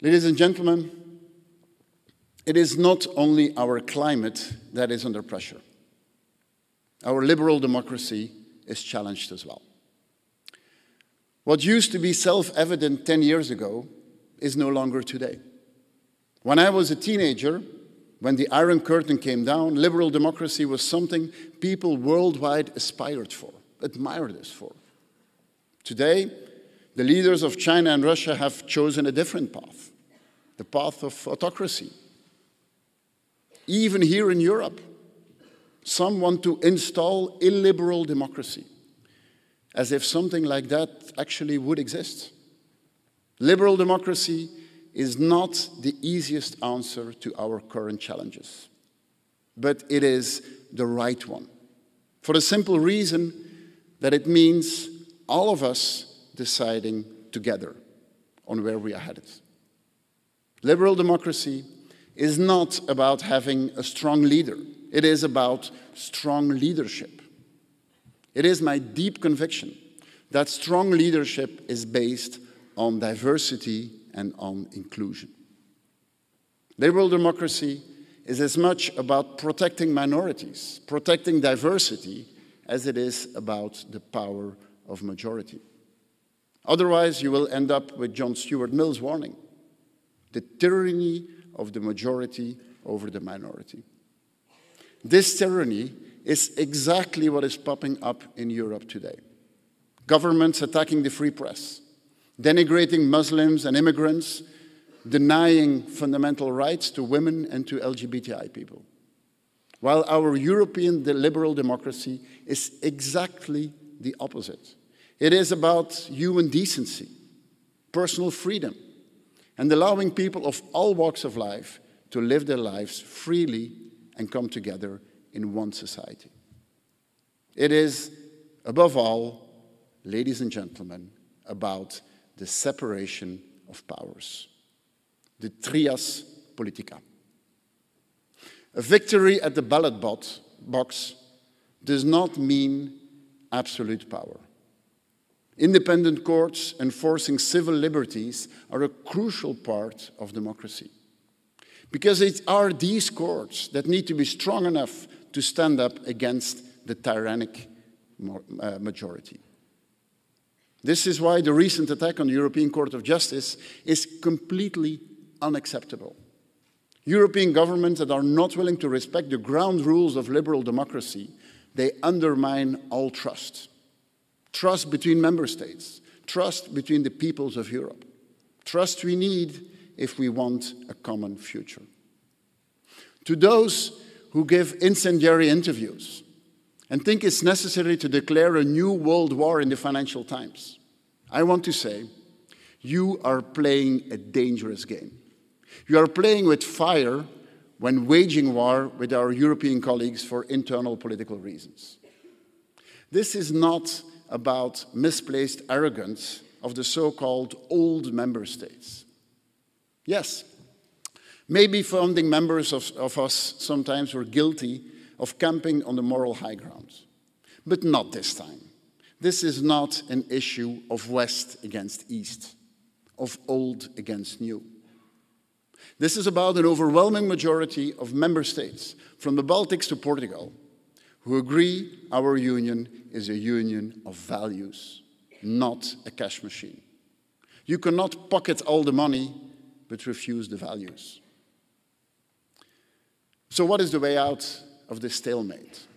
Ladies and gentlemen, it is not only our climate that is under pressure. Our liberal democracy is challenged as well. What used to be self-evident 10 years ago is no longer today. When I was a teenager, when the Iron Curtain came down, liberal democracy was something people worldwide aspired for, admired us for. Today, the leaders of China and Russia have chosen a different path, the path of autocracy. Even here in Europe, some want to install illiberal democracy, as if something like that actually would exist. Liberal democracy is not the easiest answer to our current challenges, but it is the right one, for the simple reason that it means all of us deciding together on where we are headed. Liberal democracy is not about having a strong leader. It is about strong leadership. It is my deep conviction that strong leadership is based on diversity and on inclusion. Liberal democracy is as much about protecting minorities, protecting diversity, as it is about the power of majority. Otherwise, you will end up with John Stuart Mill's warning, the tyranny of the majority over the minority. This tyranny is exactly what is popping up in Europe today. Governments attacking the free press, denigrating Muslims and immigrants, denying fundamental rights to women and to LGBTI people. While our European liberal democracy is exactly the opposite. It is about human decency, personal freedom, and allowing people of all walks of life to live their lives freely and come together in one society. It is, above all, ladies and gentlemen, about the separation of powers, the trias politica. A victory at the ballot box does not mean absolute power. Independent courts enforcing civil liberties are a crucial part of democracy, because it are these courts that need to be strong enough to stand up against the tyrannic majority. This is why the recent attack on the European Court of Justice is completely unacceptable. European governments that are not willing to respect the ground rules of liberal democracy, they undermine all trust. Trust between member states, trust between the peoples of Europe. Trust we need if we want a common future. To those who give incendiary interviews and think it's necessary to declare a new world war in the Financial Times, I want to say, you are playing a dangerous game. You are playing with fire when waging war with our European colleagues for internal political reasons. This is not about misplaced arrogance of the so-called old member states. Yes, maybe founding members of us sometimes were guilty of camping on the moral high ground, but not this time. This is not an issue of West against East, of old against new. This is about an overwhelming majority of member states, from the Baltics to Portugal, who agree our union is a union of values, not a cash machine. You cannot pocket all the money, but refuse the values. So what is the way out of this stalemate?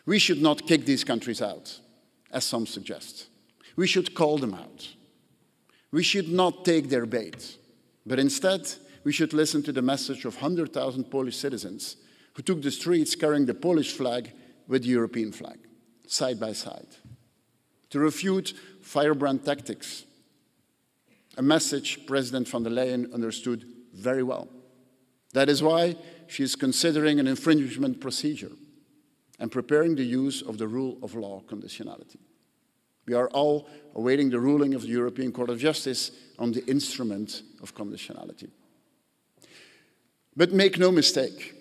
We should not kick these countries out, as some suggest. We should call them out. We should not take their bait, but instead, we should listen to the message of 100,000 Polish citizens who took the streets carrying the Polish flag with the European flag, side by side, to refute firebrand tactics, a message President von der Leyen understood very well. That is why she is considering an infringement procedure and preparing the use of the rule of law conditionality. We are all awaiting the ruling of the European Court of Justice on the instrument of conditionality. But make no mistake,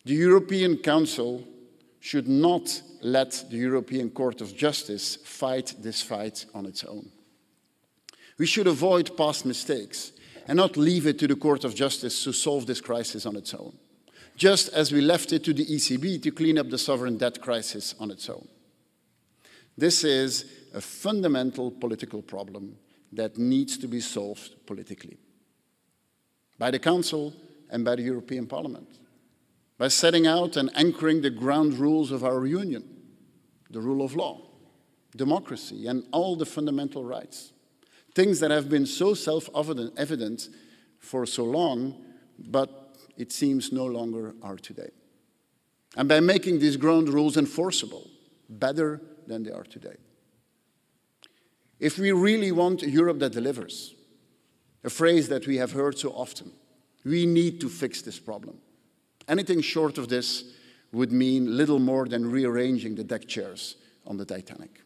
the European Council should not let the European Court of Justice fight this fight on its own. We should avoid past mistakes and not leave it to the Court of Justice to solve this crisis on its own, just as we left it to the ECB to clean up the sovereign debt crisis on its own. This is a fundamental political problem that needs to be solved politically by the Council and by the European Parliament, by setting out and anchoring the ground rules of our Union, the rule of law, democracy, and all the fundamental rights, things that have been so self-evident for so long, but it seems no longer are today. And by making these ground rules enforceable, better than they are today. If we really want a Europe that delivers, a phrase that we have heard so often, we need to fix this problem. Anything short of this would mean little more than rearranging the deck chairs on the Titanic.